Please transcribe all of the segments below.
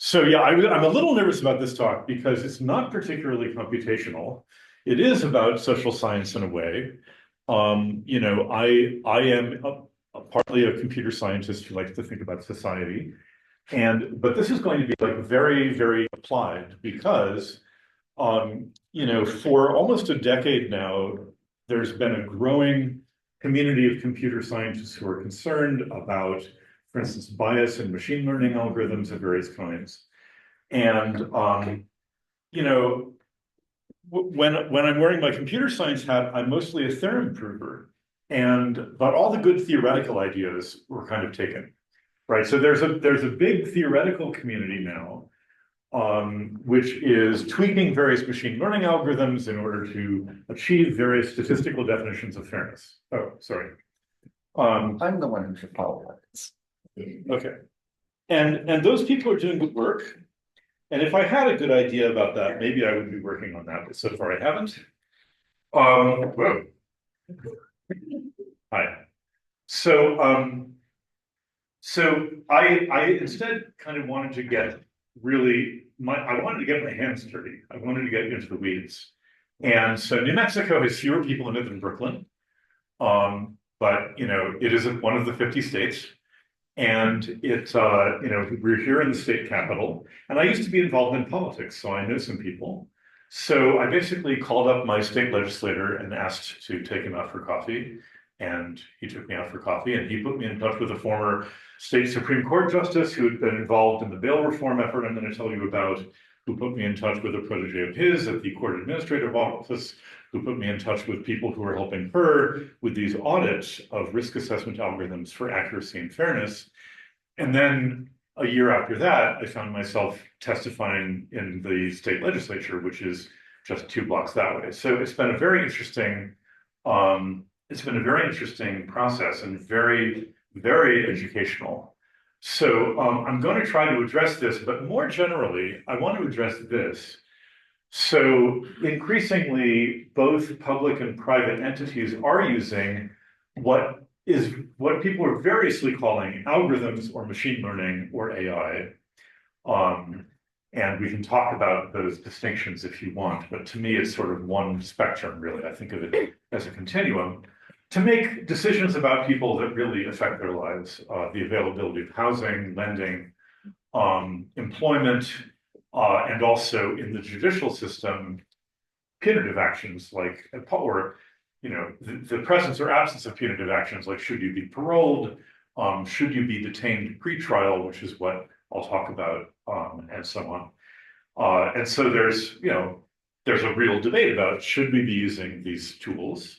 So yeah, I'm a little nervous about this talk because it's not particularly computational. It is about social science in a way. I am partly a computer scientist who likes to think about society, but this is going to be like very, very applied because for almost a decade now, there's been a growing community of computer scientists who are concerned about, for instance, bias in machine learning algorithms of various kinds. And you know, when I'm wearing my computer science hat, I'm mostly a theorem prover, but all the good theoretical ideas were kind of taken, right? So there's a big theoretical community now, which is tweaking various machine learning algorithms in order to achieve various statistical definitions of fairness. Oh, sorry. I'm the one who should apologize. Okay. And those people are doing good work. And if I had a good idea about that, maybe I would be working on that, but so far I haven't. Whoa. Hi. So I instead kind of wanted to get I wanted to get my hands dirty. I wanted to get into the weeds. And so New Mexico has fewer people in it than Brooklyn. But it isn't one of the 50 states. And we're here in the state capital. And I used to be involved in politics, so I know some people. So I basically called up my state legislator and asked to take him out for coffee. And he took me out for coffee, and he put me in touch with a former state Supreme Court justice who had been involved in the bail reform effort I'm going to tell you about, who put me in touch with a protege of his at the court administrative office, who put me in touch with people who are helping her with these audits of risk assessment algorithms for accuracy and fairness. And then a year after that, I found myself testifying in the state legislature, which is just 2 blocks that way. So it's been a very interesting process and very, very educational. So I'm going to try to address this, but more generally, I want to address this. So increasingly, both public and private entities are using what people are variously calling algorithms or machine learning or AI. And we can talk about those distinctions if you want, but to me, it's sort of one spectrum, really. I think of it as a continuum to make decisions about people that really affect their lives, the availability of housing, lending, employment, and also in the judicial system, punitive actions like, or the presence or absence of punitive actions, like should you be paroled, should you be detained pre-trial, which is what I'll talk about, and so on. And so there's a real debate about should we be using these tools?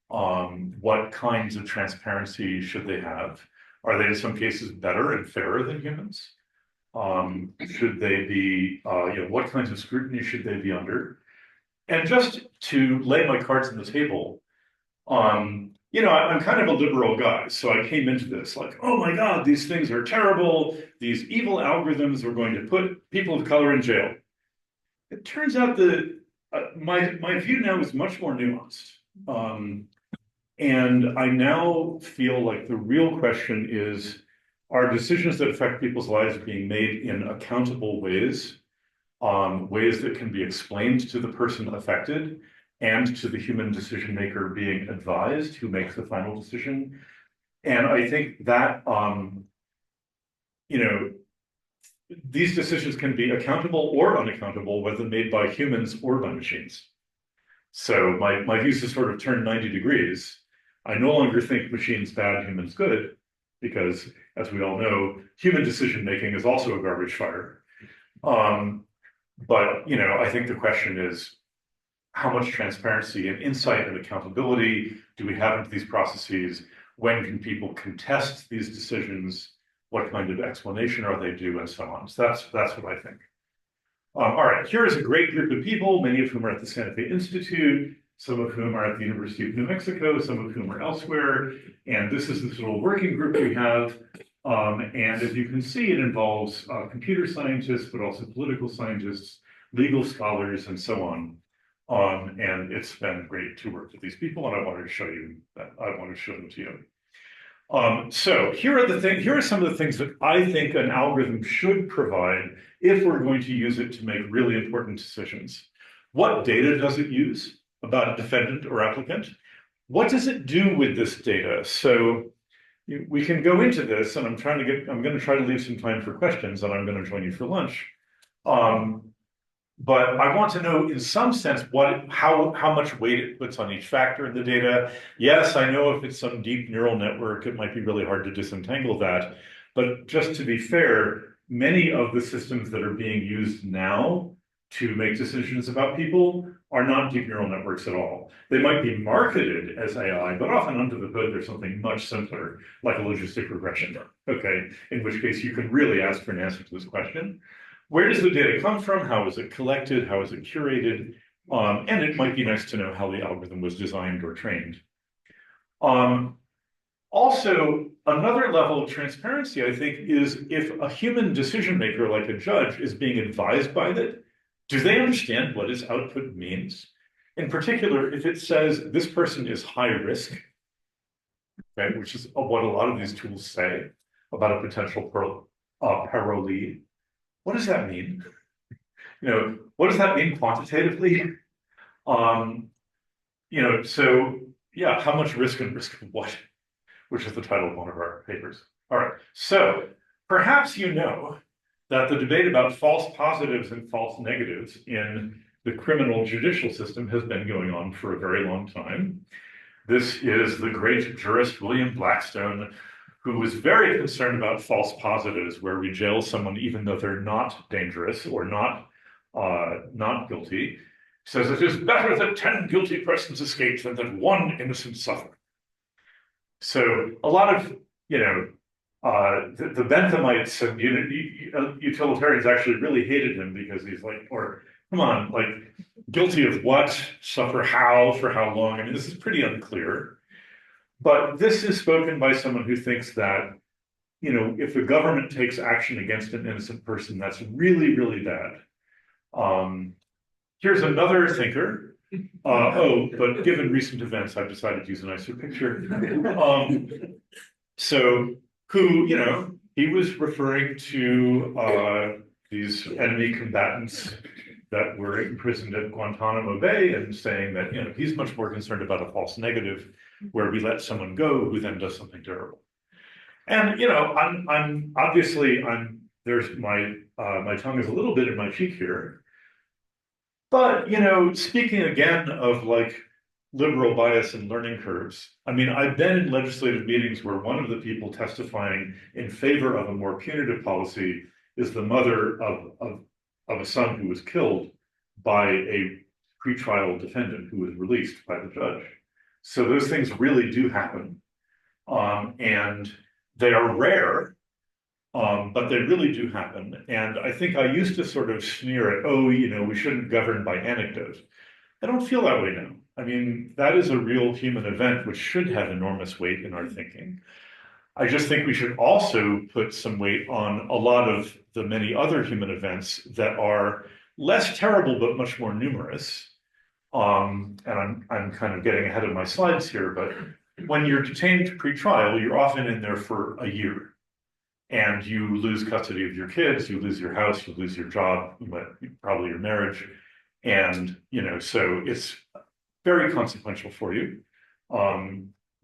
What kinds of transparency should they have? Are they in some cases better and fairer than humans? Should they be, what kinds of scrutiny should they be under? And just to lay my cards on the table, I'm kind of a liberal guy. So I came into this like, oh my God, these things are terrible. These evil algorithms are going to put people of color in jail. It turns out that my view now is much more nuanced. And I now feel like the real question is, are decisions that affect people's lives being made in accountable ways, ways that can be explained to the person affected and to the human decision maker being advised who makes the final decision? And I think that, these decisions can be accountable or unaccountable, whether made by humans or by machines. So my views have sort of turned 90 degrees. I no longer think machines bad, humans good, because as we all know, human decision-making is also a garbage fire. But, I think the question is, how much transparency and insight and accountability do we have into these processes? When can people contest these decisions? What kind of explanation are they due, and so on? So that's what I think. All right, here is a great group of people, many of whom are at the Santa Fe Institute, some of whom are at the University of New Mexico, some of whom are elsewhere. And this is this little working group we have. And as you can see, it involves computer scientists, but also political scientists, legal scholars, and so on. And it's been great to work with these people, and I wanted to show them to you. So here are some of the things that I think an algorithm should provide if we're going to use it to make really important decisions. What data does it use about a defendant or applicant? What does it do with this data? So we can go into this, and I'm going to try to leave some time for questions, and I'm going to join you for lunch. But I want to know, in some sense, how much weight it puts on each factor in the data. Yes, I know if it's some deep neural network, it might be really hard to disentangle that. But just to be fair, many of the systems that are being used now to make decisions about people are not deep neural networks at all. They might be marketed as AI, but often under the hood, there's something much simpler, like a logistic regression, okay? In which case you can really ask for an answer to this question. Where does the data come from? How is it collected? How is it curated? And it might be nice to know how the algorithm was designed or trained. Also, another level of transparency, I think, is if a human decision maker like a judge is being advised by it, do they understand what its output means? In particular, if it says this person is high risk, right, which is what a lot of these tools say about a potential parolee, what does that mean? What does that mean quantitatively? So yeah, how much risk and risk of what? Which is the title of one of our papers. All right, so perhaps you know that the debate about false positives and false negatives in the criminal judicial system has been going on for a very long time. This is the great jurist William Blackstone, who was very concerned about false positives, where we jail someone even though they're not dangerous or not guilty. Says it is better that 10 guilty persons escape than that one innocent suffer. So a lot of, the Benthamites and utilitarians actually really hated him because he's like, or come on, like guilty of what, suffer how, for how long? I mean, this is pretty unclear. But this is spoken by someone who thinks that, if the government takes action against an innocent person, that's really, really bad. Here's another thinker. But given recent events, I've decided to use a nicer picture. He was referring to these enemy combatants that were imprisoned at Guantanamo Bay and saying that, he's much more concerned about a false negative where we let someone go who then does something terrible. And, there's my tongue is a little bit in my cheek here. But, speaking again of like liberal bias and learning curves, I mean, I've been in legislative meetings where one of the people testifying in favor of a more punitive policy is the mother of a son who was killed by a pretrial defendant who was released by the judge. So those things really do happen. And they are rare, but they really do happen. And I think I used to sort of sneer at, we shouldn't govern by anecdote. I don't feel that way now. I mean, that is a real human event which should have enormous weight in our thinking. I just think we should also put some weight on a lot of the many other human events that are less terrible, but much more numerous. And I'm kind of getting ahead of my slides here, but when you're detained pre-trial, you're often in there for a year. And you lose custody of your kids, you lose your house, you lose your job, probably your marriage. And, so it's very consequential for you.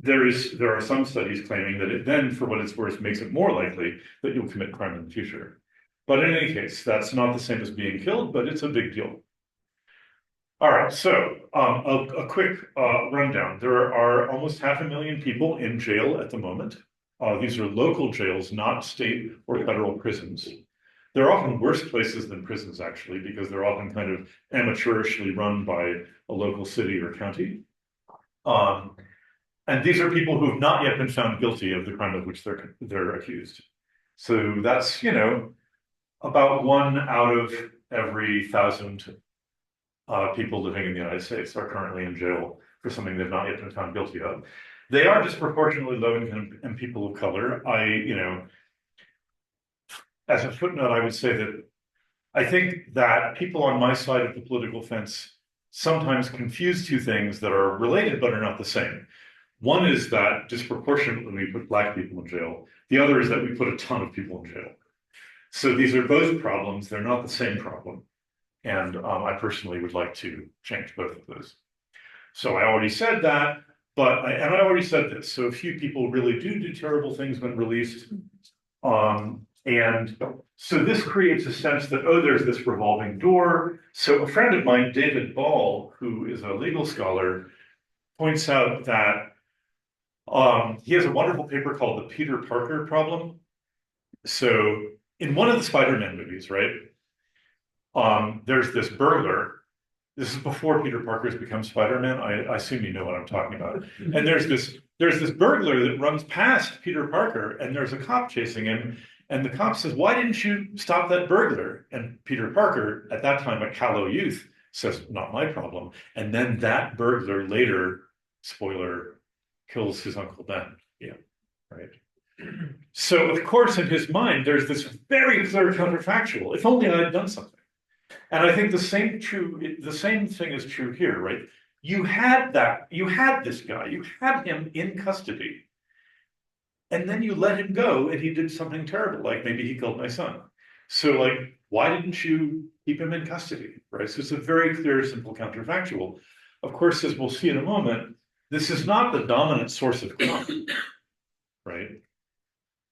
There are some studies claiming that it then, for what it's worth, makes it more likely that you'll commit crime in the future. But in any case, that's not the same as being killed, but it's a big deal. All right, so a quick rundown. There are almost 500,000 people in jail at the moment. These are local jails, not state or federal prisons. They're often worse places than prisons, actually, because they're often kind of amateurishly run by a local city or county. And these are people who have not yet been found guilty of the crime of which they're accused. So that's, about 1 out of every 1,000 people living in the United States are currently in jail for something they've not yet been found guilty of. They are disproportionately low income and people of color. As a footnote, I would say that I think that people on my side of the political fence sometimes confuse two things that are related but are not the same. One is that disproportionately we put Black people in jail. The other is that we put a ton of people in jail. So these are both problems. They're not the same problem. And I personally would like to change both of those. So I already said that, and I already said this. So a few people really do terrible things when released. And so this creates a sense that, oh, there's this revolving door. So a friend of mine, David Ball, who is a legal scholar, points out that he has a wonderful paper called the Peter Parker problem. So in one of the Spider-Man movies, right, there's this burglar. This is before Peter Parker's become Spider-Man. I assume you know what I'm talking about. And there's this burglar that runs past Peter Parker, and there's a cop chasing him. And the cop says, "Why didn't you stop that burglar?" And Peter Parker, at that time a callow youth, says, "Not my problem." And then that burglar later, spoiler, kills his Uncle Ben. Yeah, right. So of course, in his mind, there's this very clear counterfactual. If only I had done something. And I think the same thing is true here, right? You had this guy, you had him in custody, and then you let him go and he did something terrible, like maybe he killed my son. So like, why didn't you keep him in custody, right? So it's a very clear, simple counterfactual. Of course, as we'll see in a moment, this is not the dominant source of crime, right?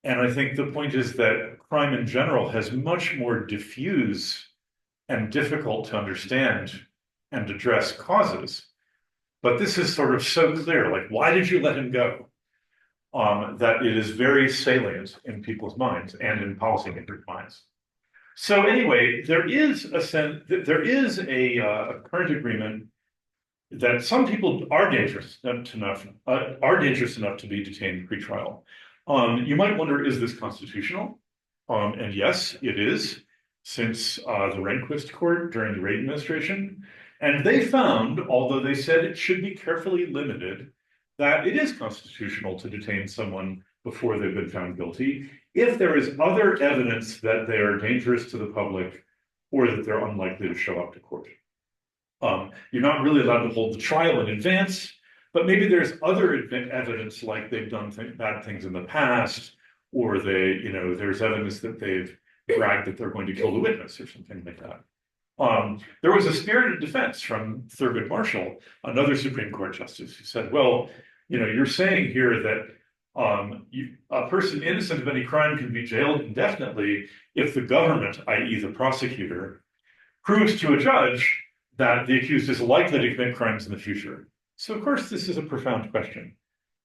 And I think the point is that crime in general has much more diffuse and difficult to understand and address causes. But this is sort of so clear, like, why did you let him go? That it is very salient in people's minds and in policymakers' minds. So anyway, there is a current agreement that some people are dangerous enough to be detained pretrial. You might wonder, is this constitutional? And yes, it is, since the Rehnquist court during the Reagan administration. And they found, although they said it should be carefully limited, that it is constitutional to detain someone before they've been found guilty if there is other evidence that they are dangerous to the public or that they're unlikely to show up to court. You're not really allowed to hold the trial in advance, but maybe there's other evidence, like they've done bad things in the past, or there's evidence that they've bragged that they're going to kill the witness or something like that. There was a spirited defense from Thurgood Marshall, another Supreme Court justice, who said, well, you're saying here that a person innocent of any crime can be jailed indefinitely if the government, i.e. the prosecutor, proves to a judge that the accused is likely to commit crimes in the future. So of course, this is a profound question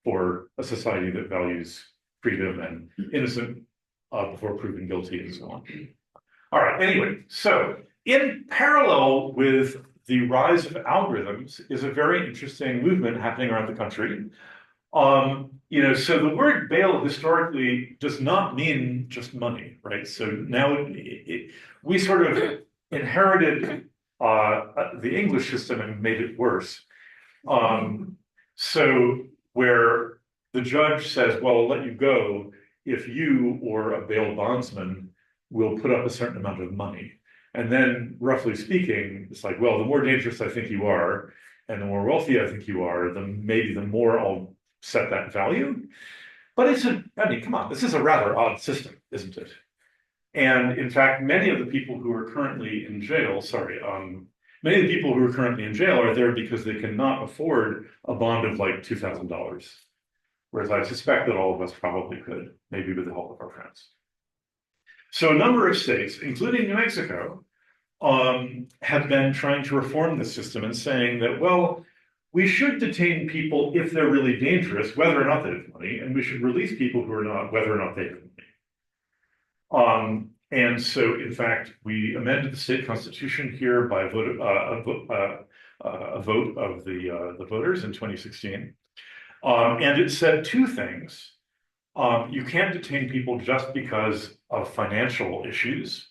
for a society that values freedom and innocent before proven guilty and so on. All right, anyway, so in parallel with the rise of algorithms is a very interesting movement happening around the country. So the word bail historically does not mean just money, right? So now we sort of inherited the English system and made it worse. So where the judge says, well, I'll let you go if you or a bail bondsman will put up a certain amount of money. And then, roughly speaking, it's like, well, the more dangerous I think you are, and the more wealthy I think you are, maybe the more I'll set that value. But come on, this is a rather odd system, isn't it? And in fact, many of the people who are currently in jail, are there because they cannot afford a bond of like $2,000. Whereas I suspect that all of us probably could, maybe with the help of our friends. So a number of states, including New Mexico, have been trying to reform the system and saying that, well, we should detain people if they're really dangerous, whether or not they have money, and we should release people who are not, whether or not they have money. And so, in fact, we amended the state constitution here by a vote of the voters in 2016. And it said two things. You can't detain people just because of financial issues,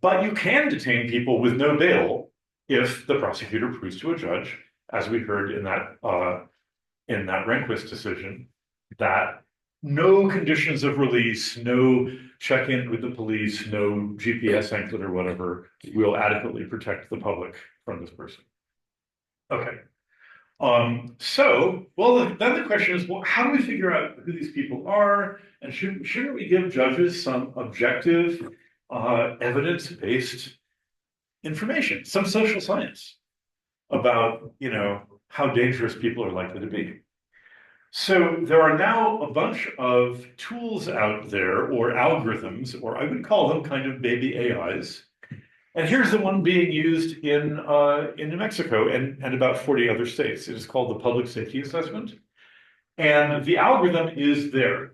but you can detain people with no bail if the prosecutor proves to a judge, as we heard in that Rehnquist decision, that no conditions of release, no check-in with the police, no GPS anklet or whatever will adequately protect the public from this person. Okay. Then the question is, well, how do we figure out who these people are? And shouldn't we give judges some objective, evidence-based information, some social science about, how dangerous people are likely to be? So there are now a bunch of tools out there, or algorithms, or I would call them kind of baby AIs. And here's the one being used in New Mexico and about 40 other states. It is called the Public Safety Assessment. And the algorithm is there.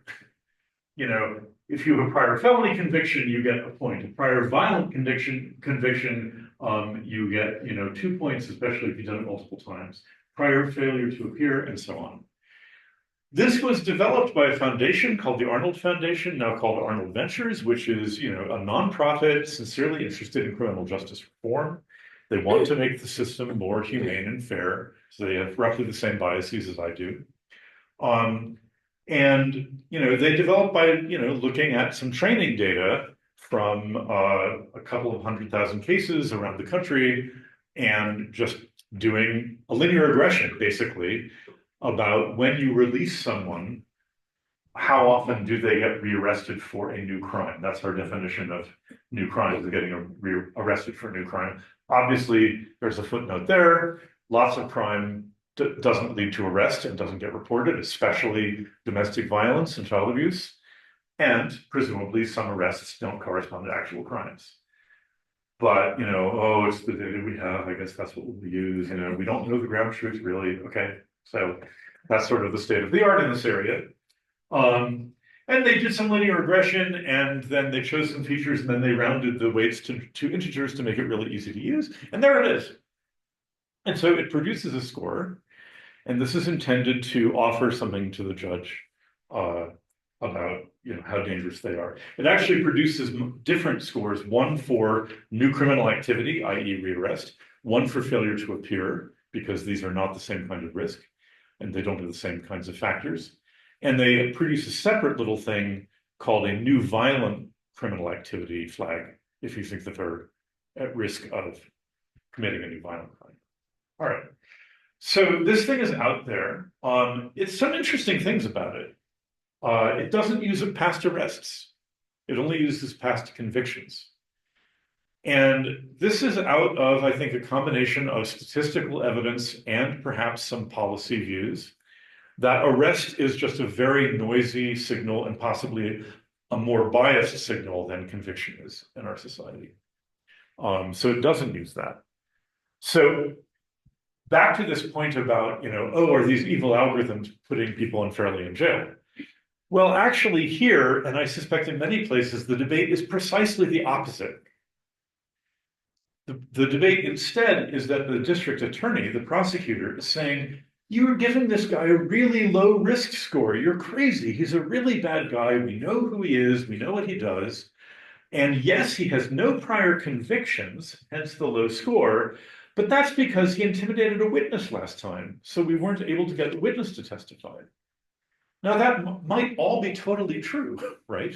If you have a prior felony conviction, you get a point. A prior violent conviction, you get, 2 points, especially if you've done it multiple times. Prior failure to appear, and so on. This was developed by a foundation called the Arnold Foundation, now called Arnold Ventures, which is, a nonprofit sincerely interested in criminal justice reform. They want to make the system more humane and fair, so they have roughly the same biases as I do. They developed by, looking at some training data from a couple of 100,000 cases around the country and just doing a linear regression, basically, about when you release someone, how often do they get rearrested for a new crime? That's our definition of new crime, is getting arrested for a new crime. Obviously, there's a footnote there. Lots of crime doesn't lead to arrest and doesn't get reported, especially domestic violence and child abuse. And presumably some arrests don't correspond to actual crimes. But, it's the data we have. I guess that's what we'll use. We don't know the ground truth really. Okay. So that's sort of the state of the art in this area. And they did some linear regression, and then they chose some features, and then they rounded the weights to integers to make it really easy to use. And there it is. And so it produces a score, and this is intended to offer something to the judge about how dangerous they are. It actually produces different scores, one for new criminal activity, i.e. rearrest, one for failure to appear, because these are not the same kind of risk, and they don't have the same kinds of factors. And they produce a separate little thing called a new violent criminal activity flag, if you think that they're at risk of committing a new violent crime. All right. So this thing is out there. It's some interesting things about it. It doesn't use past arrests. It only uses past convictions. And this is out of, I think, a combination of statistical evidence and perhaps some policy views that arrest is just a very noisy signal and possibly a more biased signal than conviction is in our society. So it doesn't use that. So back to this point about, are these evil algorithms putting people unfairly in jail? Well, actually here, and I suspect in many places, the debate is precisely the opposite. The debate instead is that the district attorney, the prosecutor, is saying, you're giving this guy a really low risk score. You're crazy. He's a really bad guy. We know who he is. We know what he does. And yes, he has no prior convictions, hence the low score, but that's because he intimidated a witness last time. So we weren't able to get the witness to testify. Now that might all be totally true, right?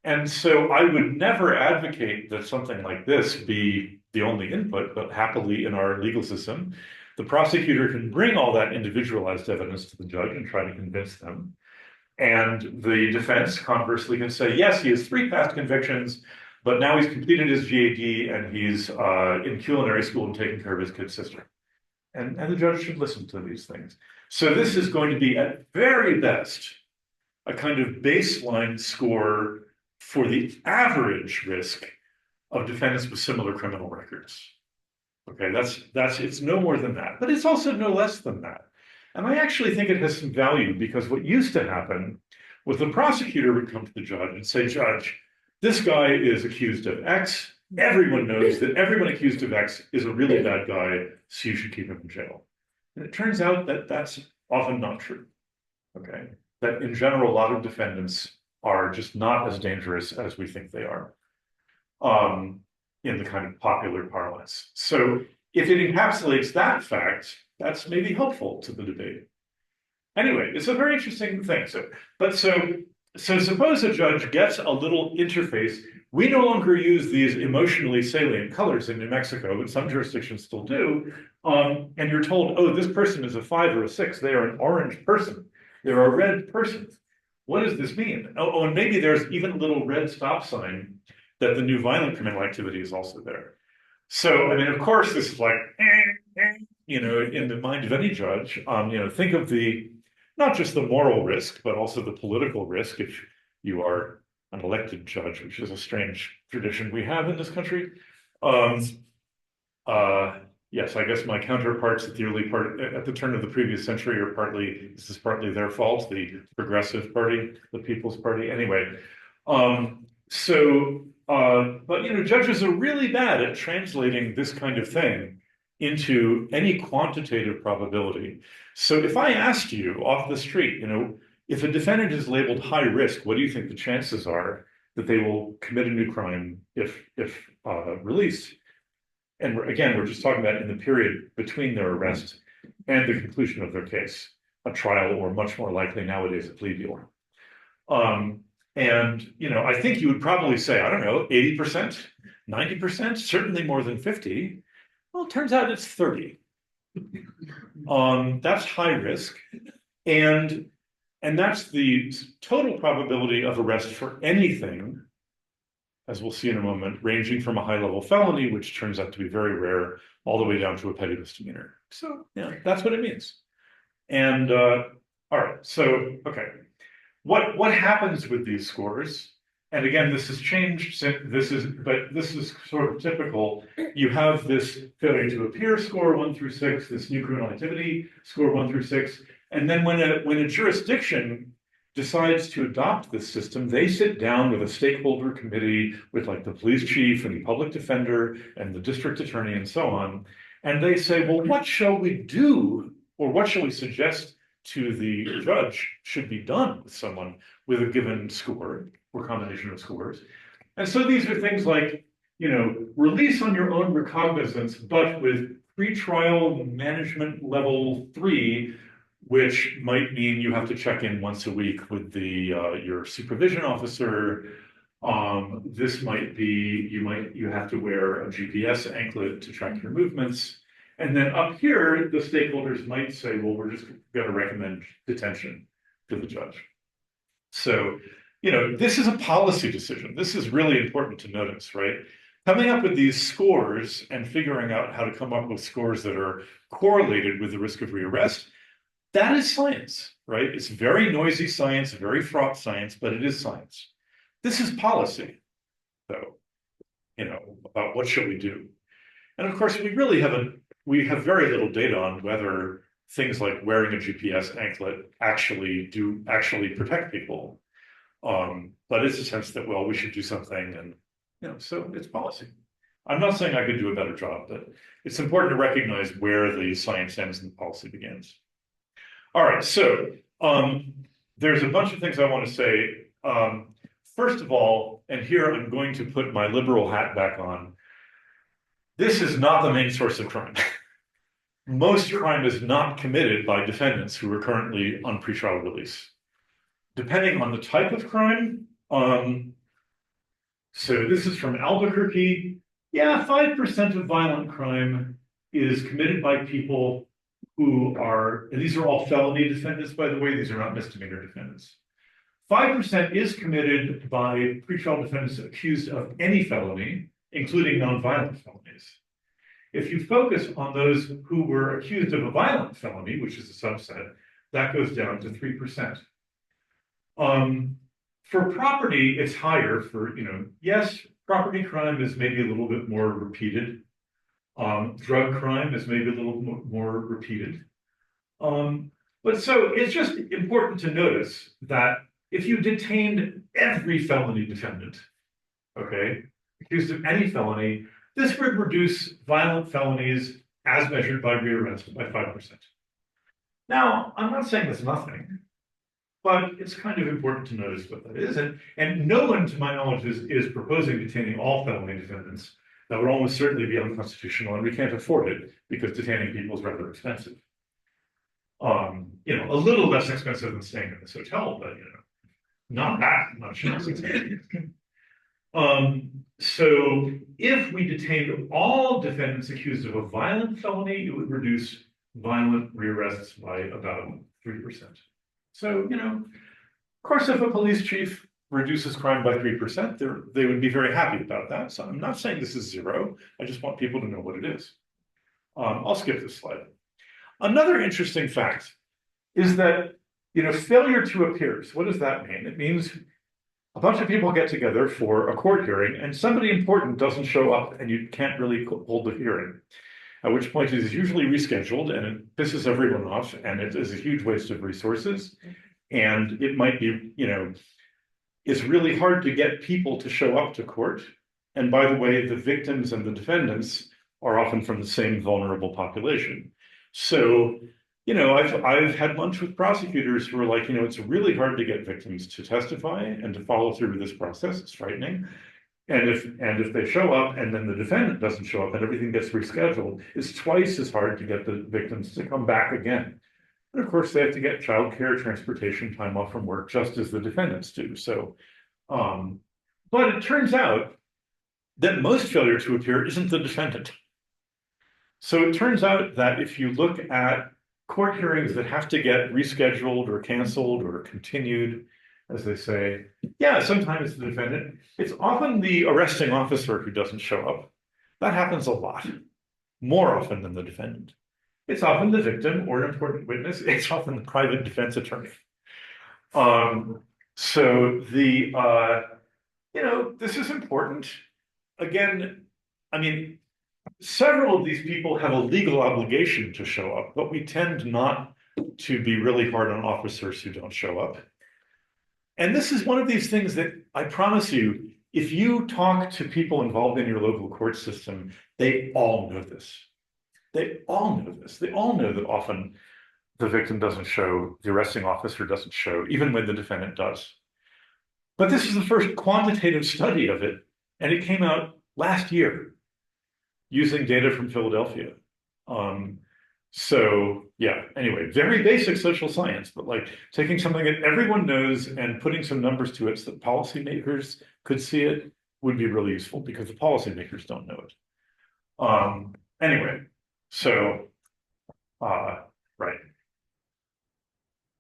And so I would never advocate that something like this be the only input, but happily in our legal system, the prosecutor can bring all that individualized evidence to the judge and try to convince them. And the defense, conversely, can say, yes, he has 3 past convictions, but now he's completed his GAD and he's in culinary school and taking care of his kid's sister. And the judge should listen to these things. So this is going to be, at very best, a kind of baseline score for the average risk of defendants with similar criminal records. Okay, it's no more than that, but it's also no less than that. And I actually think it has some value, because what used to happen was the prosecutor would come to the judge and say, Judge, this guy is accused of X. Everyone knows that everyone accused of X is a really bad guy, so you should keep him in jail. And it turns out that that's often not true. Okay, that in general, a lot of defendants are just not as dangerous as we think they are in the kind of popular parlance. So if it encapsulates that fact, that's maybe helpful to the debate. Anyway, it's a very interesting thing. So suppose a judge gets a little interface we no longer use these emotionally salient colors in New Mexico, but some jurisdictions still do. And you're told, oh, this person is a 5 or a 6. They are an orange person. They're a red person. What does this mean? Oh, and maybe there's even a little red stop sign that the new violent criminal activity is also there. So, I mean, of course, this is like, you know, in the mind of any judge, you know, think of not just the moral risk, but also the political risk if you are an elected judge, which is a strange tradition we have in this country. Yes, I guess my counterparts at the early part, at the turn of the previous century this is partly their fault, the Progressive Party, the People's Party. Anyway, but you know, judges are really bad at translating this kind of thing into any quantitative probability. So if I asked you off the street, you know, if a defendant is labeled high risk, what do you think the chances are that they will commit a new crime if released? And again, we're just talking about in the period between their arrest and the conclusion of their case, a trial, or much more likely nowadays, a plea deal. And, you know, I think you would probably say, I don't know, 80%, 90%, certainly more than 50. Well, it turns out it's 30. That's high risk. And that's the total probability of arrest for anything, as we'll see in a moment, ranging from a high-level felony, which turns out to be very rare, all the way down to a petty misdemeanor. So, yeah, that's what it means. And, all right, so, okay. What happens with these scores? And again, this has changed, this is sort of typical. You have this failure to appear score 1 through 6, this new criminal activity score 1 through 6, and then when a jurisdiction decides to adopt this system, they sit down with a stakeholder committee with like the police chief and the public defender and the district attorney and so on. And they say, well, what shall we do? Or what shall we suggest to the judge should be done with someone with a given score or combination of scores? And so these are things like, you know, release on your own recognizance, but with pretrial management level 3, which might mean you have to check in once a week with your supervision officer. This might be, you have to wear a GPS anklet to track your movements. And then up here, the stakeholders might say, well, we're just going to recommend detention to the judge. So, you know, this is a policy decision. This is really important to notice, right? Coming up with these scores and figuring out how to come up with scores that are correlated with the risk of rearrest, that is science, right? It's very noisy science, very fraught science, but it is science. This is policy, though, you know, about what should we do. And of course, we have very little data on whether things like wearing a GPS anklet actually protect people. But it's a sense that, well, we should do something, and, you know, so it's policy. I'm not saying I could do a better job, but it's important to recognize where the science ends and the policy begins. All right, so there's a bunch of things I want to say. First of all, and here I'm going to put my liberal hat back on, this is not the main source of crime. Most crime is not committed by defendants who are currently on pretrial release. Depending on the type of crime, so this is from Albuquerque. Yeah, 5% of violent crime is committed by people who are, and these are all felony defendants, by the way, these are not misdemeanor defendants. 5% is committed by pretrial defendants accused of any felony, including nonviolent felonies. If you focus on those who were accused of a violent felony, which is a subset, that goes down to 3%. For property, it's higher for, you know, yes, property crime is maybe a little bit more repeated. Drug crime is maybe a little more repeated. But so it's just important to notice that if you detained every felony defendant, okay, accused of any felony, this would reduce violent felonies as measured by rearrest by 5%. Now, I'm not saying that's nothing, but it's kind of important to notice what that is. And no one, to my knowledge, is proposing detaining all felony defendants. That would almost certainly be unconstitutional, and we can't afford it because detaining people is rather expensive. You know, a little less expensive than staying in this hotel, but, you know, not that much less expensive. So if we detained all defendants accused of a violent felony, it would reduce violent rearrests by about 3%. So, of course, if a police chief reduces crime by 3%, they would be very happy about that. So I'm not saying this is zero. I just want people to know what it is. I'll skip this slide. Another interesting fact is that, failure to appear. So what does that mean? It means a bunch of people get together for a court hearing and somebody important doesn't show up and you can't really hold the hearing. At which point it is usually rescheduled and it pisses everyone off and it is a huge waste of resources. And it might be, it's really hard to get people to show up to court. And by the way, the victims and the defendants are often from the same vulnerable population. So, I've had lunch with prosecutors who are like, it's really hard to get victims to testify and to follow through with this process. It's frightening. And if they show up and then the defendant doesn't show up and everything gets rescheduled, it's twice as hard to get the victims to come back again. And of course, they have to get childcare, transportation, time off from work, just as the defendants do. So, but it turns out that most failure to appear isn't the defendant. So it turns out that if you look at court hearings that have to get rescheduled or canceled or continued, as they say, yeah, sometimes it's the defendant. It's often the arresting officer who doesn't show up. That happens a lot, more often than the defendant. It's often the victim or an important witness. It's often the private defense attorney. So this is important. Again, several of these people have a legal obligation to show up, but we tend not to be really hard on officers who don't show up. And this is one of these things that I promise you, if you talk to people involved in your local court system, they all know this. They all know this. They all know that often the victim doesn't show, the arresting officer doesn't show, even when the defendant does. But this is the first quantitative study of it, and it came out last year using data from Philadelphia. So yeah, anyway, very basic social science, but like taking something that everyone knows and putting some numbers to it so that policymakers could see it would be really useful because the policymakers don't know it. Anyway, so, right.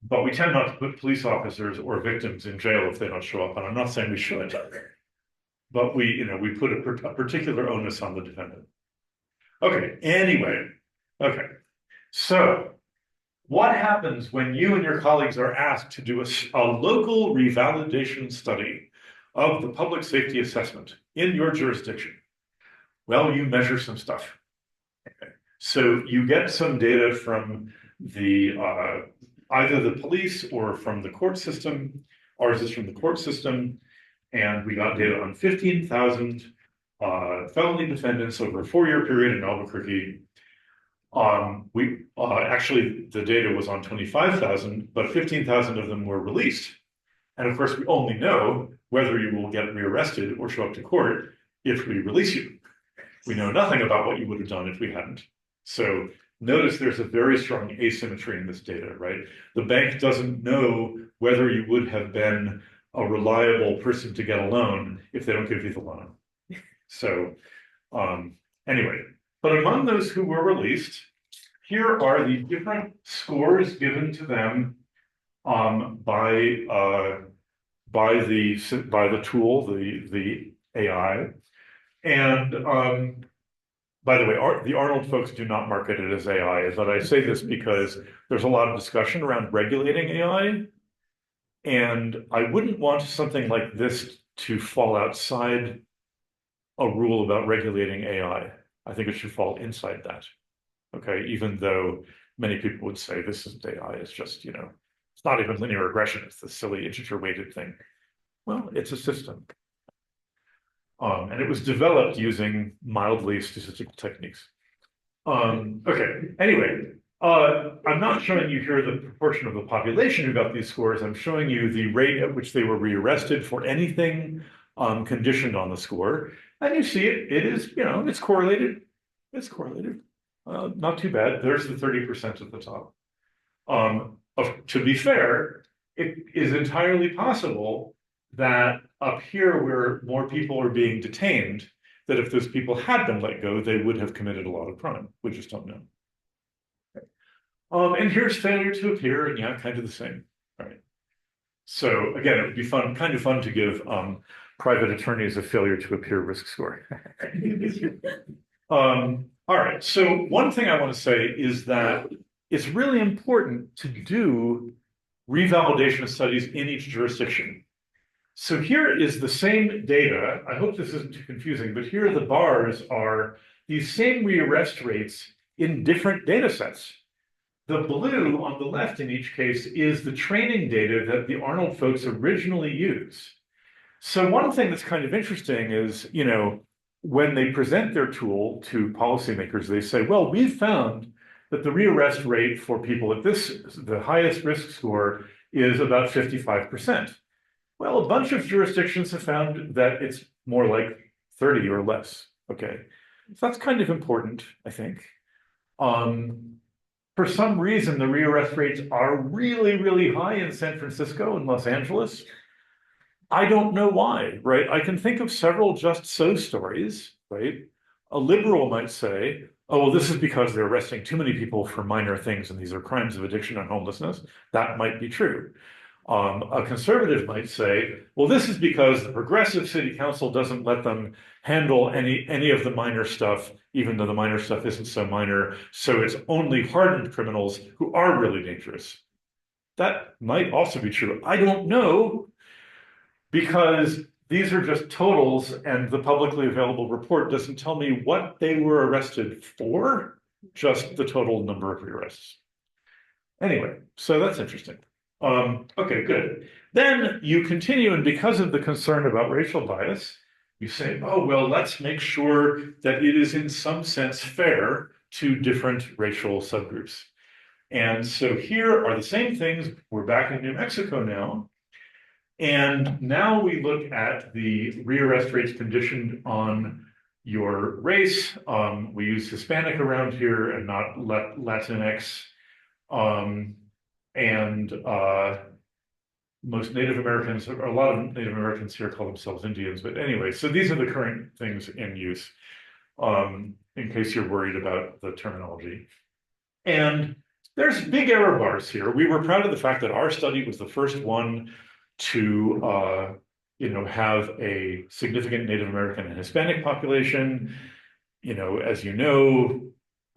But we tend not to put police officers or victims in jail if they don't show up, and I'm not saying we should, but we put a particular onus on the defendant. Okay, anyway, okay. So what happens when you and your colleagues are asked to do a local revalidation study of the public safety assessment in your jurisdiction? Well, you measure some stuff. Okay. So you get some data from the either the police or from the court system. Ours is from the court system, and we got data on 15,000 felony defendants over a 4-year period in Albuquerque. Actually, the data was on 25,000, but 15,000 of them were released. And of course, we only know whether you will get rearrested or show up to court if we release you. We know nothing about what you would have done if we hadn't. So notice there's a very strong asymmetry in this data, right? The bank doesn't know whether you would have been a reliable person to get a loan if they don't give you the loan. So anyway, but among those who were released, here are the different scores given to them by the tool, the AI. And by the way, the Arnold folks do not market it as AI, but I say this because there's a lot of discussion around regulating AI. And I wouldn't want something like this to fall outside a rule about regulating AI. I think it should fall inside that. Okay, even though many people would say this isn't AI, it's just, it's not even linear regression, it's the silly integer weighted thing. Well, it's a system. And it was developed using mildly statistical techniques. Okay, anyway, I'm not showing you here the proportion of the population who got these scores. I'm showing you the rate at which they were rearrested for anything conditioned on the score. And you see it is, it's correlated. It's correlated. Not too bad. There's the 30% at the top. To be fair, it is entirely possible that up here where more people are being detained, that if those people had been let go, they would have committed a lot of crime. We just don't know. And here's failure to appear, and yeah, kind of the same, right? So again, it would be fun, kind of fun to give private attorneys a failure to appear risk score. All right, so one thing I want to say is that it's really important to do revalidation studies in each jurisdiction. So here is the same data. I hope this isn't too confusing, but here the bars are these same rearrest rates in different data sets. The blue on the left in each case is the training data that the Arnold folks originally used. So one thing that's kind of interesting is, you know, when they present their tool to policymakers, they say, well, we've found that the rearrest rate for people at the highest risk score is about 55%. Well, a bunch of jurisdictions have found that it's more like 30 or less. Okay, so that's kind of important, I think. For some reason, the rearrest rates are really, really high in San Francisco and Los Angeles. I don't know why, right? I can think of several just so stories, right? A liberal might say, oh, well, this is because they're arresting too many people for minor things and these are crimes of addiction and homelessness. That might be true. A conservative might say, well, this is because the progressive city council doesn't let them handle any of the minor stuff, even though the minor stuff isn't so minor. So it's only hardened criminals who are really dangerous. That might also be true. I don't know, because these are just totals and the publicly available report doesn't tell me what they were arrested for, just the total number of arrests. Anyway, so that's interesting. Okay, good. Then you continue, and because of the concern about racial bias, you say, oh, well, let's make sure that it is in some sense fair to different racial subgroups. And so here are the same things. We're back in New Mexico now. And now we look at the rearrest rates conditioned on your race. We use Hispanic around here and not Latinx. Most Native Americans, or a lot of Native Americans here call themselves Indians. But anyway, so these are the current things in use, in case you're worried about the terminology. And there's big error bars here. We were proud of the fact that our study was the first one to have a significant Native American and Hispanic population. As you know,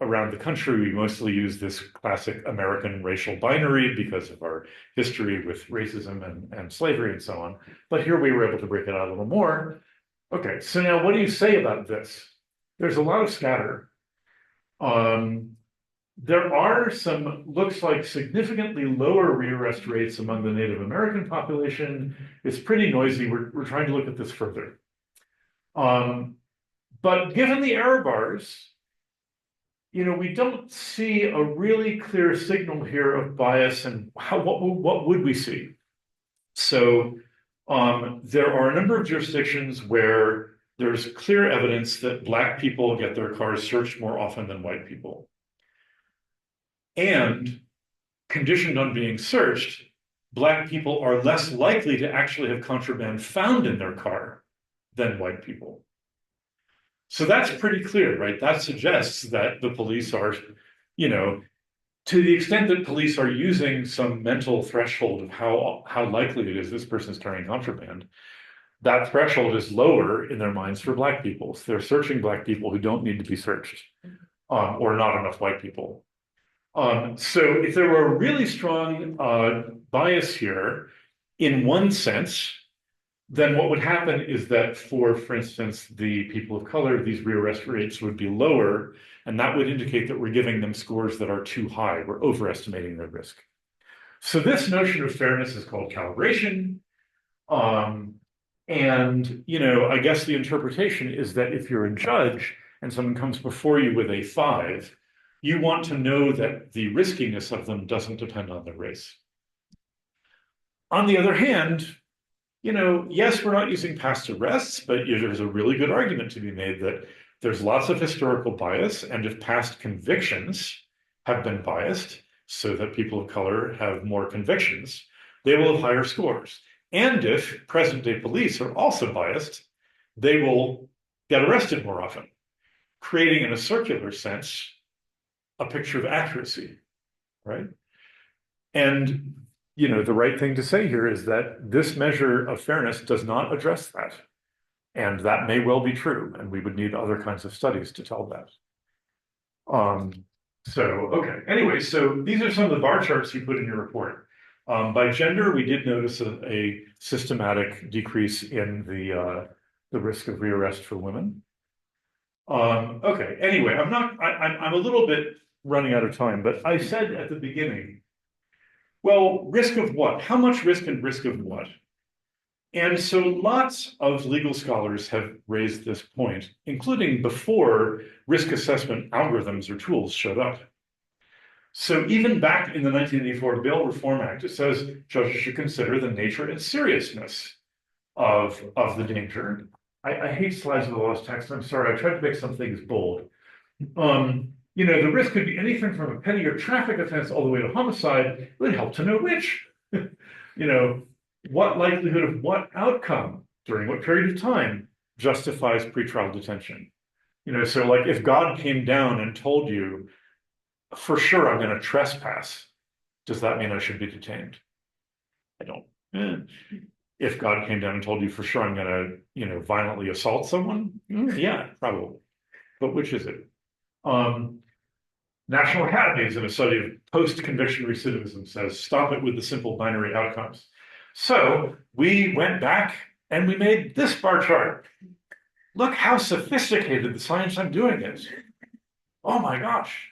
around the country, we mostly use this classic American racial binary because of our history with racism and slavery and so on. But here we were able to break it out a little more. Okay, so now what do you say about this? There's a lot of scatter. There are some, looks like significantly lower rearrest rates among the Native American population. It's pretty noisy. We're trying to look at this further. But given the error bars, we don't see a really clear signal here of bias, and what would we see? So there are a number of jurisdictions where there's clear evidence that Black people get their cars searched more often than white people. And conditioned on being searched, Black people are less likely to actually have contraband found in their car than white people. So that's pretty clear, right? That suggests that the police are, to the extent that police are using some mental threshold of how likely it is this person's carrying contraband, that threshold is lower in their minds for Black people. So they're searching Black people who don't need to be searched, or not enough white people. So if there were a really strong bias here, in one sense, then what would happen is that for instance, the people of color, these rearrest rates would be lower, and that would indicate that we're giving them scores that are too high. We're overestimating their risk. So this notion of fairness is called calibration. And, I guess the interpretation is that if you're a judge and someone comes before you with a 5, you want to know that the riskiness of them doesn't depend on their race. On the other hand, yes, we're not using past arrests, but there's a really good argument to be made that there's lots of historical bias, and if past convictions have been biased so that people of color have more convictions, they will have higher scores. And if present-day police are also biased, they will get arrested more often, creating in a circular sense a picture of accuracy, right? And the right thing to say here is that this measure of fairness does not address that. And that may well be true, and we would need other kinds of studies to tell that. Okay. Anyway, so these are some of the bar charts you put in your report. By gender, we did notice a systematic decrease in the risk of rearrest for women. Okay. Anyway, I'm a little bit running out of time, but I said at the beginning, well, risk of what? How much risk and risk of what? And so lots of legal scholars have raised this point, including before risk assessment algorithms or tools showed up. So even back in the 1984 Bail Reform Act, it says judges should consider the nature and seriousness of the danger. I hate slides with a lot of text. I'm sorry. I tried to make some things bold. The risk could be anything from a petty or traffic offense all the way to homicide. It would help to know which. What likelihood of what outcome during what period of time justifies pretrial detention? So like if God came down and told you, for sure I'm going to trespass, does that mean I should be detained? I don't. If God came down and told you, for sure I'm going to, violently assault someone, yeah, probably. But which is it? National Academies in a study of post-conviction recidivism says, stop it with the simple binary outcomes. So we went back and we made this bar chart. Look how sophisticated the science I'm doing is. Oh my gosh.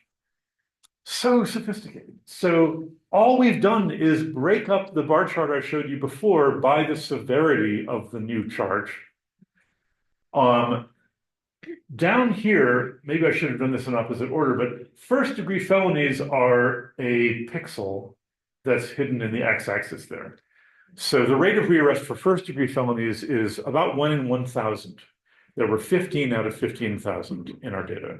So sophisticated. So all we've done is break up the bar chart I showed you before by the severity of the new charge. Down here, maybe I should have done this in opposite order, but first-degree felonies are a pixel that's hidden in the x-axis there. So the rate of rearrest for first-degree felonies is about 1 in 1,000. There were 15 out of 15,000 in our data.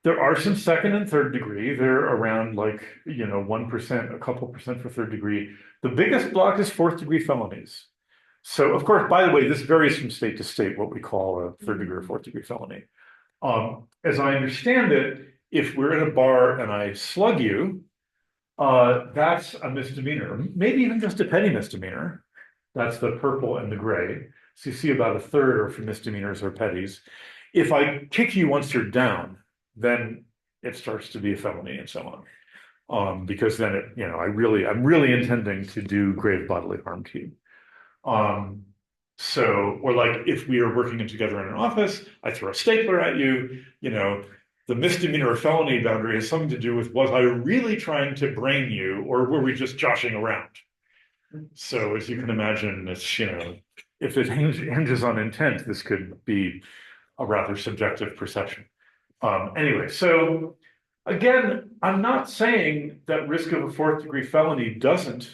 There are some second and third degree. They're around 1%, a couple percent for third degree. The biggest block is fourth degree felonies. So of course, by the way, this varies from state to state, what we call a third degree or fourth degree felony. As I understand it, if we're in a bar and I slug you, that's a misdemeanor, maybe even just a petty misdemeanor. That's the purple and the gray. So you see about a third are for misdemeanors or petties. If I kick you once you're down, then it starts to be a felony and so on. Because then I'm really intending to do grave bodily harm to you. Or like if we are working together in an office, I throw a stapler at you, the misdemeanor or felony boundary has something to do with, was I really trying to brain you or were we just joshing around? So as you can imagine, it's, if it hinges on intent, this could be a rather subjective perception. Anyway, so again, I'm not saying that risk of a fourth degree felony doesn't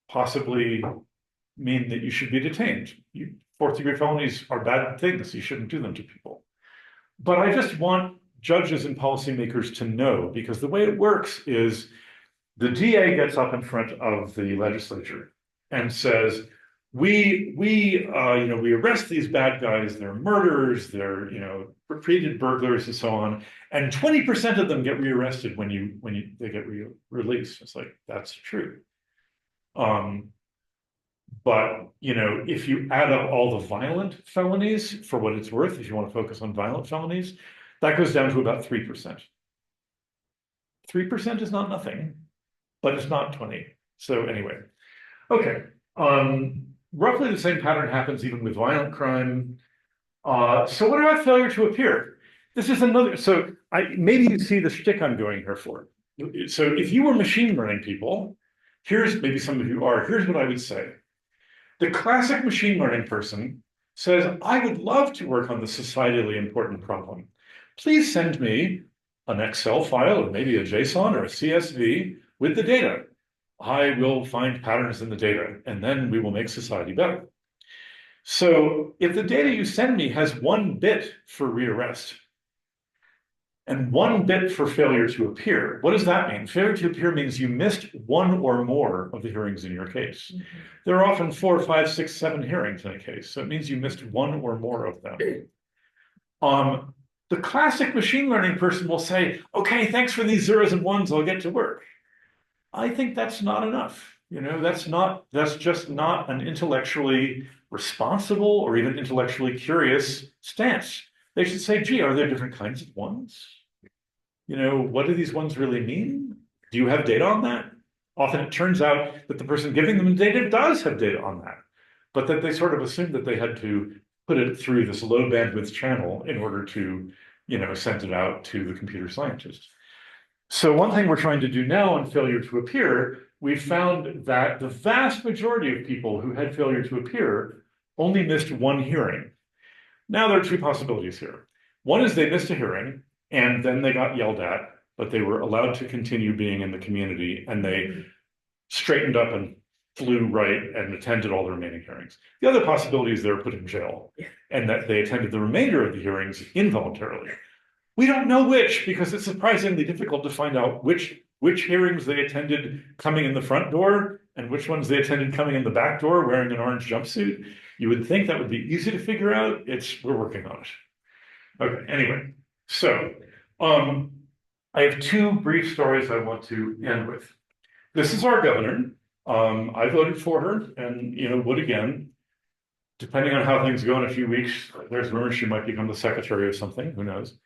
possibly mean that you should be detained. Fourth degree felonies are bad things. You shouldn't do them to people. But I just want judges and policymakers to know, because the way it works is the DA gets up in front of the legislature and says, we arrest these bad guys, they're murderers, they're, repeated burglars and so on, and 20% of them get rearrested when they get released. It's like, that's true. But, if you add up all the violent felonies, for what it's worth, if you want to focus on violent felonies, that goes down to about 3%. 3% is not nothing, but it's not 20. So anyway, okay. Roughly the same pattern happens even with violent crime. So what about failure to appear? This is another, so maybe you see the shtick I'm going here for. So if you were machine learning people, maybe some of you are, here's what I would say. The classic machine learning person says, I would love to work on the societally important problem. Please send me an Excel file or maybe a JSON or a CSV with the data. I will find patterns in the data and then we will make society better. So if the data you send me has 1 bit for rearrest, and 1 bit for failure to appear. What does that mean? Failure to appear means you missed 1 or more of the hearings in your case. There are often 4, 5, 6, 7 hearings in a case, so it means you missed 1 or more of them. The classic machine learning person will say, okay, thanks for these zeros and ones, I'll get to work. I think that's not enough. That's just not an intellectually responsible or even intellectually curious stance. They should say, gee, are there different kinds of ones? What do these ones really mean? Do you have data on that? Often it turns out that the person giving them the data does have data on that, but that they sort of assumed that they had to put it through this low bandwidth channel in order to, send it out to the computer scientist. So one thing we're trying to do now on failure to appear, we found that the vast majority of people who had failure to appear only missed 1 hearing. Now there are 2 possibilities here. One is they missed a hearing and then they got yelled at, but they were allowed to continue being in the community and they straightened up and flew right and attended all the remaining hearings. The other possibility is they were put in jail and that they attended the remainder of the hearings involuntarily. We don't know which, because it's surprisingly difficult to find out which hearings they attended coming in the front door and which ones they attended coming in the back door wearing an orange jumpsuit. You would think that would be easy to figure out. We're working on it. Okay, anyway, so I have 2 brief stories I want to end with. This is our governor. I voted for her and, would again. Depending on how things go in a few weeks, there's rumors she might become the secretary of something, who knows.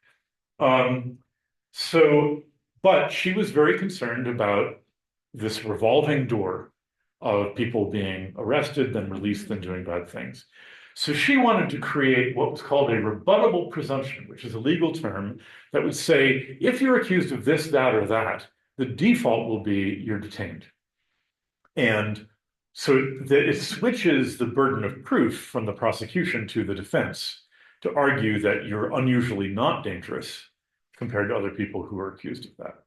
But she was very concerned about this revolving door of people being arrested, then released, then doing bad things. So she wanted to create what was called a rebuttable presumption, which is a legal term that would say, if you're accused of this, that, or that, the default will be you're detained. And so it switches the burden of proof from the prosecution to the defense to argue that you're unusually not dangerous compared to other people who are accused of that.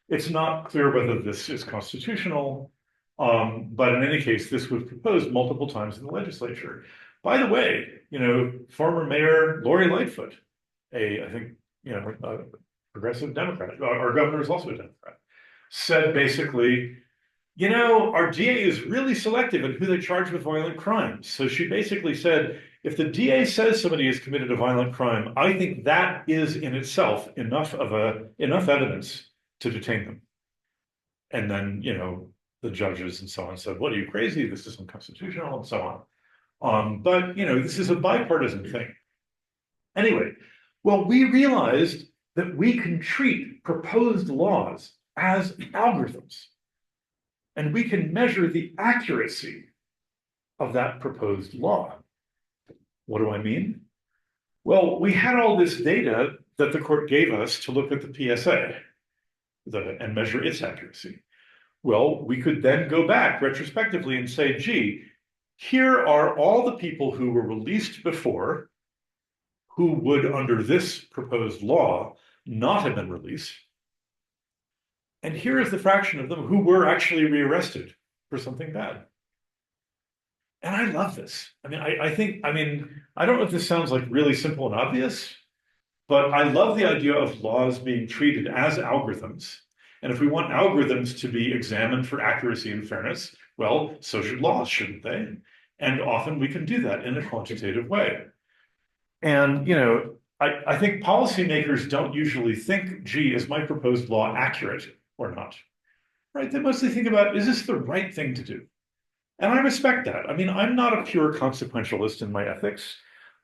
It's not clear whether this is constitutional, but in any case, this was proposed multiple times in the legislature. By the way, former Mayor Lori Lightfoot, I think, a progressive Democrat, our governor is also a Democrat, said basically, our DA is really selective in who they charge with violent crimes. So she basically said, if the DA says somebody has committed a violent crime, I think that is in itself enough evidence to detain them. And then, the judges and so on said, what, are you crazy? This is unconstitutional and so on. But, this is a bipartisan thing. Anyway, well, we realized that we can treat proposed laws as algorithms. And we can measure the accuracy of that proposed law. What do I mean? Well, we had all this data that the court gave us to look at the PSA and measure its accuracy. Well, we could then go back retrospectively and say, gee, here are all the people who were released before who would, under this proposed law, not have been released. And here is the fraction of them who were actually rearrested for something bad. And I love this. I don't know if this sounds like really simple and obvious, but I love the idea of laws being treated as algorithms. And if we want algorithms to be examined for accuracy and fairness, well, so should laws, shouldn't they? And often we can do that in a quantitative way. And, I think policymakers don't usually think, gee, is my proposed law accurate or not? Right? They mostly think about, is this the right thing to do? And I respect that. I'm not a pure consequentialist in my ethics.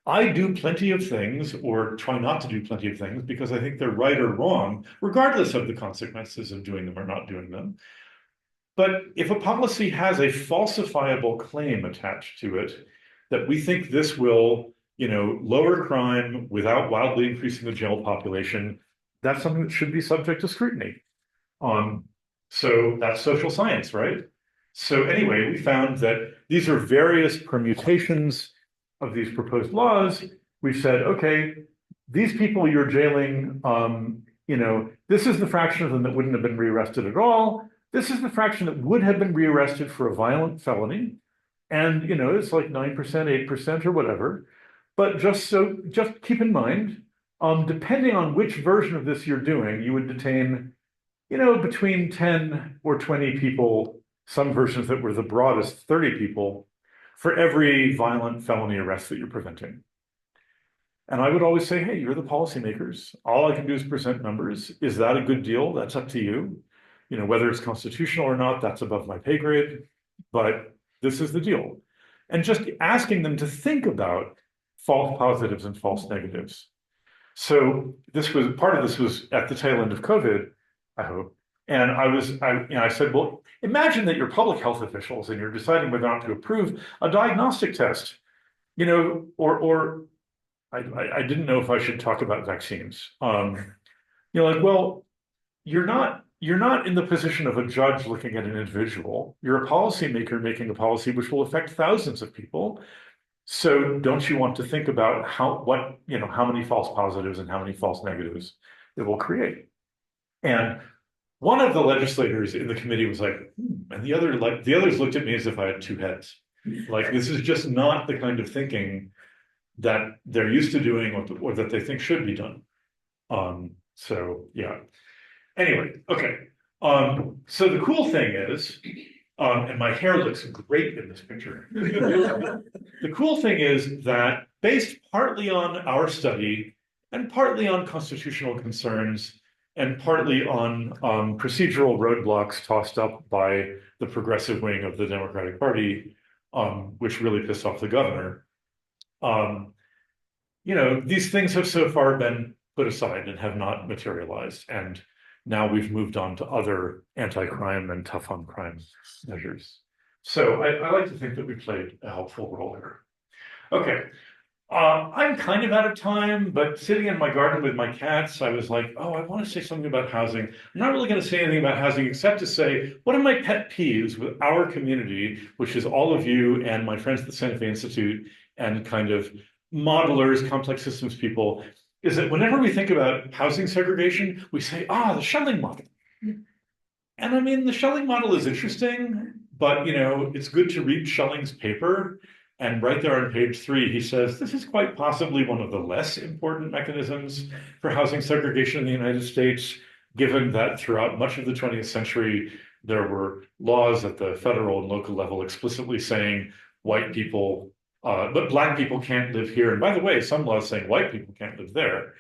I do plenty of things, or try not to do plenty of things, because I think they're right or wrong, regardless of the consequences of doing them or not doing them. But if a policy has a falsifiable claim attached to it, that we think this will, lower crime without wildly increasing the jail population, that's something that should be subject to scrutiny. So that's social science, right? So anyway, we found that these are various permutations of these proposed laws. We said, okay, these people you're jailing, this is the fraction of them that wouldn't have been rearrested at all. This is the fraction that would have been rearrested for a violent felony. And, it's like 9%, 8% or whatever. But just keep in mind Depending on which version of this you're doing, you would detain, you know, between 10 or 20 people, some versions that were the broadest, 30 people, for every violent felony arrest that you're preventing. And I would always say, hey, you're the policymakers. All I can do is present numbers. Is that a good deal? That's up to you. You know, whether it's constitutional or not, that's above my pay grade, but this is the deal. And just asking them to think about false positives and false negatives. So this was part of this was at the tail end of COVID, I hope. And I said, well, imagine that you're public health officials and you're deciding whether or not to approve a diagnostic test, you know, or I didn't know if I should talk about vaccines. You know, like, well, you're not in the position of a judge looking at an individual. You're a policymaker making a policy which will affect thousands of people. So don't you want to think about how many false positives and how many false negatives it will create? And one of the legislators in the committee was like, and the others looked at me as if I had two heads. Like, this is just not the kind of thinking that they're used to doing or that they think should be done. So yeah. Anyway, okay. So the cool thing is, and my hair looks great in this picture. The cool thing is that based partly on our study and partly on constitutional concerns and partly on procedural roadblocks tossed up by the progressive wing of the Democratic Party, which really pissed off the governor, you know, these things have so far been put aside and have not materialized. And now we've moved on to other anti-crime and tough on crime measures. So I like to think that we played a helpful role there. Okay, I'm kind of out of time, but sitting in my garden with my cats, I was like, oh, I want to say something about housing. I'm not really going to say anything about housing except to say, one of my pet peeves with our community, which is all of you and my friends at the Santa Fe Institute and kind of modelers, complex systems people, is that whenever we think about housing segregation, we say, the Schelling model. And I mean, the Schelling model is interesting, but, you know, it's good to read Schelling's paper. And right there on page 3, he says, this is quite possibly one of the less important mechanisms for housing segregation in the United States, given that throughout much of the 20th century, there were laws at the federal and local level explicitly saying white people, but Black people can't live here. And by the way, some laws saying white people can't live there.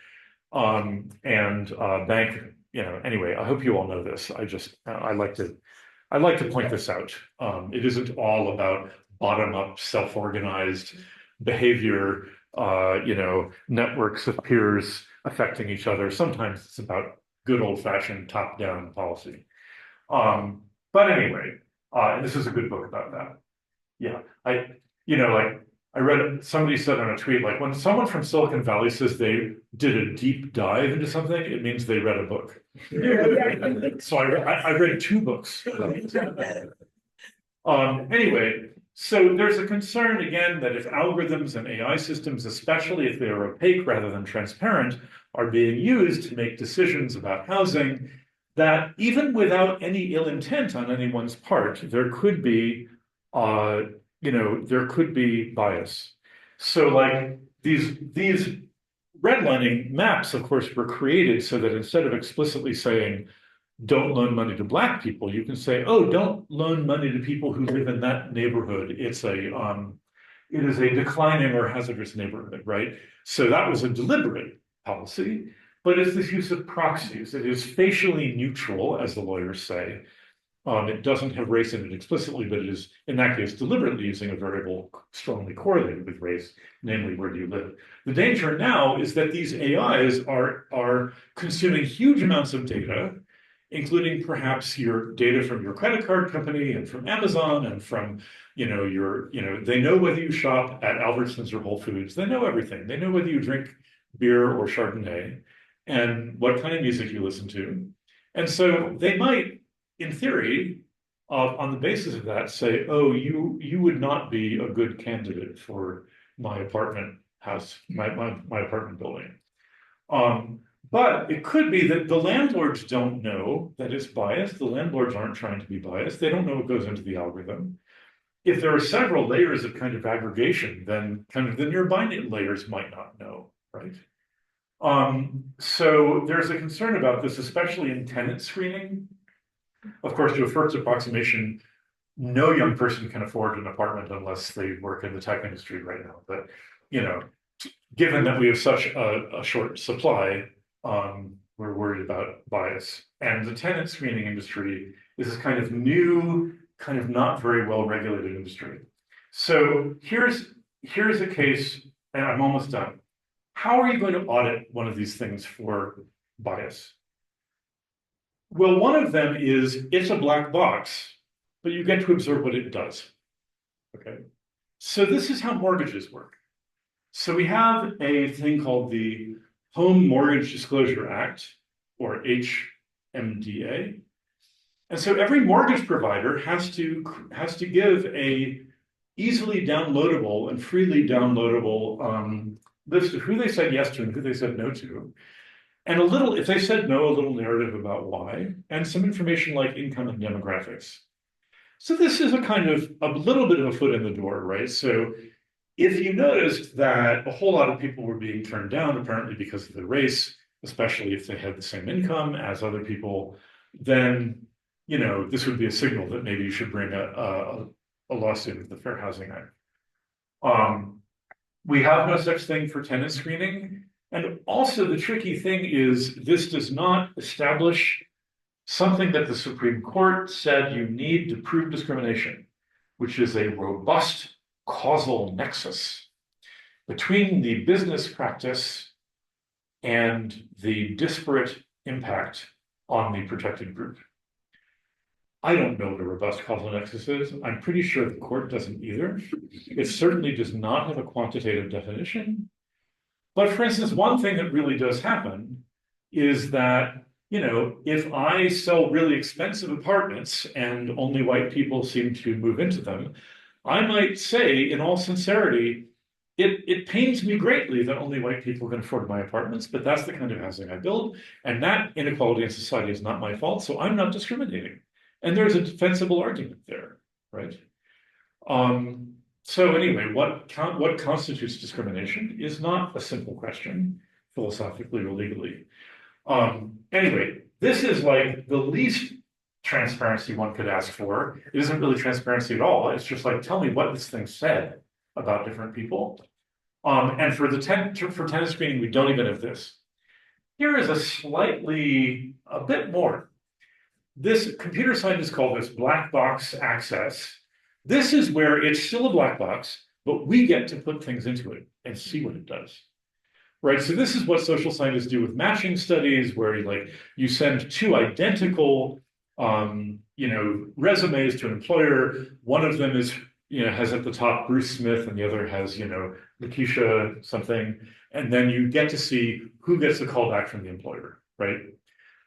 Bank, you know, anyway, I hope you all know this. I like to point this out. It isn't all about bottom-up, self-organized behavior, you know, networks of peers affecting each other. Sometimes it's about good old-fashioned top-down policy. But anyway, and this is a good book about that. Yeah, I read, somebody said on a tweet, like, when someone from Silicon Valley says they did a deep dive into something, it means they read a book. So I read 2 books. Anyway, so there's a concern, again, that if algorithms and AI systems, especially if they are opaque rather than transparent, are being used to make decisions about housing, that even without any ill intent on anyone's part, there could be there could be bias. So like these redlining maps, of course, were created so that instead of explicitly saying, don't loan money to Black people, you can say, oh, don't loan money to people who live in that neighborhood. It is a declining or hazardous neighborhood, right? So that was a deliberate policy, but it's this use of proxies. It is facially neutral, as the lawyers say. It doesn't have race in it explicitly, but it is, in that case, deliberately using a variable strongly correlated with race, namely, where do you live? The danger now is that these AIs are consuming huge amounts of data, including perhaps your data from your credit card company and from Amazon and from, they know whether you shop at Albertsons or Whole Foods. They know everything. They know whether you drink beer or Chardonnay and what kind of music you listen to. And so they might, in theory, on the basis of that, say, oh, you would not be a good candidate for my apartment house, my apartment building. But it could be that the landlords don't know that it's biased. The landlords aren't trying to be biased. They don't know what goes into the algorithm. If there are several layers of kind of aggregation, then kind of the nearby layers might not know, right? So there's a concern about this, especially in tenant screening. Of course, to a first approximation, no young person can afford an apartment unless they work in the tech industry right now. But, you know, given that we have such a short supply, we're worried about bias. And the tenant screening industry is this kind of new, kind of not very well regulated industry. So here's a case, and I'm almost done. How are you going to audit one of these things for bias? Well, one of them is it's a black box, but you get to observe what it does. Okay. So this is how mortgages work. So we have a thing called the Home Mortgage Disclosure Act, or HMDA. And so every mortgage provider has to give a easily downloadable and freely downloadable list of who they said yes to and who they said no to. And if they said no, a little narrative about why, and some information like income and demographics. So this is a little bit of a foot in the door, right? So if you noticed that a whole lot of people were being turned down, apparently because of their race, especially if they had the same income as other people, then, this would be a signal that maybe you should bring a lawsuit with the Fair Housing Act. We have no such thing for tenant screening. And also the tricky thing is this does not establish something that the Supreme Court said you need to prove discrimination, which is a robust causal nexus between the business practice and the disparate impact on the protected group. I don't know what a robust causal nexus is. I'm pretty sure the court doesn't either. It certainly does not have a quantitative definition. But for instance, one thing that really does happen is that, if I sell really expensive apartments and only white people seem to move into them, I might say in all sincerity, it pains me greatly that only white people can afford my apartments, but that's the kind of housing I build. And that inequality in society is not my fault, so I'm not discriminating. And there's a defensible argument there, right? So anyway, what constitutes discrimination is not a simple question, philosophically or legally. Anyway, this is like the least transparency one could ask for. It isn't really transparency at all. It's just like, tell me what this thing said about different people. And for tenant screening, we don't even have this. Here is a bit more. This computer scientists call this black box access. This is where it's still a black box, but we get to put things into it and see what it does. Right, so this is what social scientists do with matching studies, where you send two identical resumes to an employer. One of them has at the top Bruce Smith and the other has, Lakeisha something. And then you get to see who gets the call back from the employer, right?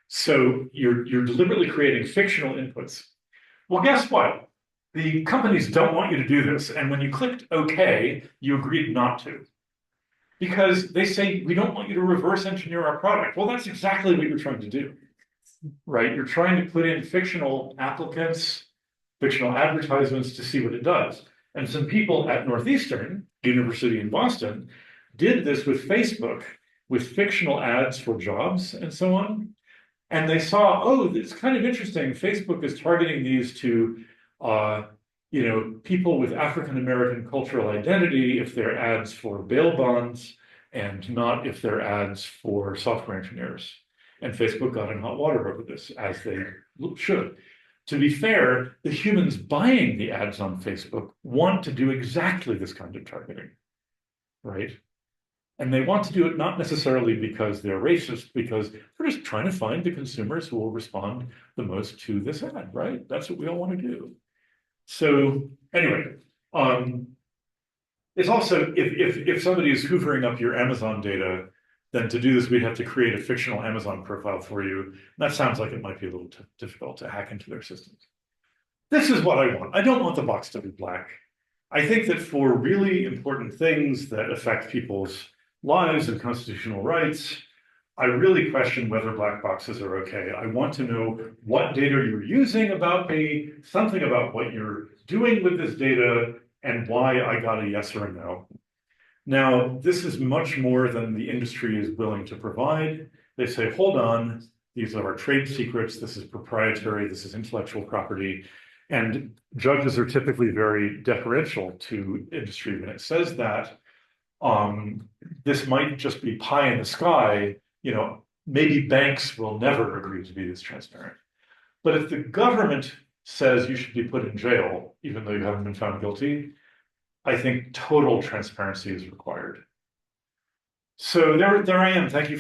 So you're deliberately creating fictional inputs. Well, guess what? The companies don't want you to do this. And when you clicked OK, you agreed not to. Because they say, we don't want you to reverse engineer our product. Well, that's exactly what you're trying to do, right? You're trying to put in fictional applicants, fictional advertisements to see what it does. And some people at Northeastern University in Boston did this with Facebook, with fictional ads for jobs and so on. And they saw, oh, it's kind of interesting. Facebook is targeting these to people with African-American cultural identity if they're ads for bail bonds and not if they're ads for software engineers. And Facebook got in hot water over this, as they should. To be fair, the humans buying the ads on Facebook want to do exactly this kind of targeting, right? And they want to do it not necessarily because they're racist, because they're just trying to find the consumers who will respond the most to this ad, right? That's what we all want to do. So anyway, it's also, if somebody is hoovering up your Amazon data, then to do this, we'd have to create a fictional Amazon profile for you. And that sounds like it might be a little difficult to hack into their systems. This is what I want. I don't want the box to be black. I think that for really important things that affect people's lives and constitutional rights, I really question whether black boxes are okay. I want to know what data you're using about me, something about what you're doing with this data, and why I got a yes or a no. Now, this is much more than the industry is willing to provide. They say, hold on, these are our trade secrets, this is proprietary, this is intellectual property. And judges are typically very deferential to industry when it says that. This might just be pie in the sky, maybe banks will never agree to be this transparent. But if the government says you should be put in jail, even though you haven't been found guilty, I think total transparency is required. So there I am. Thank you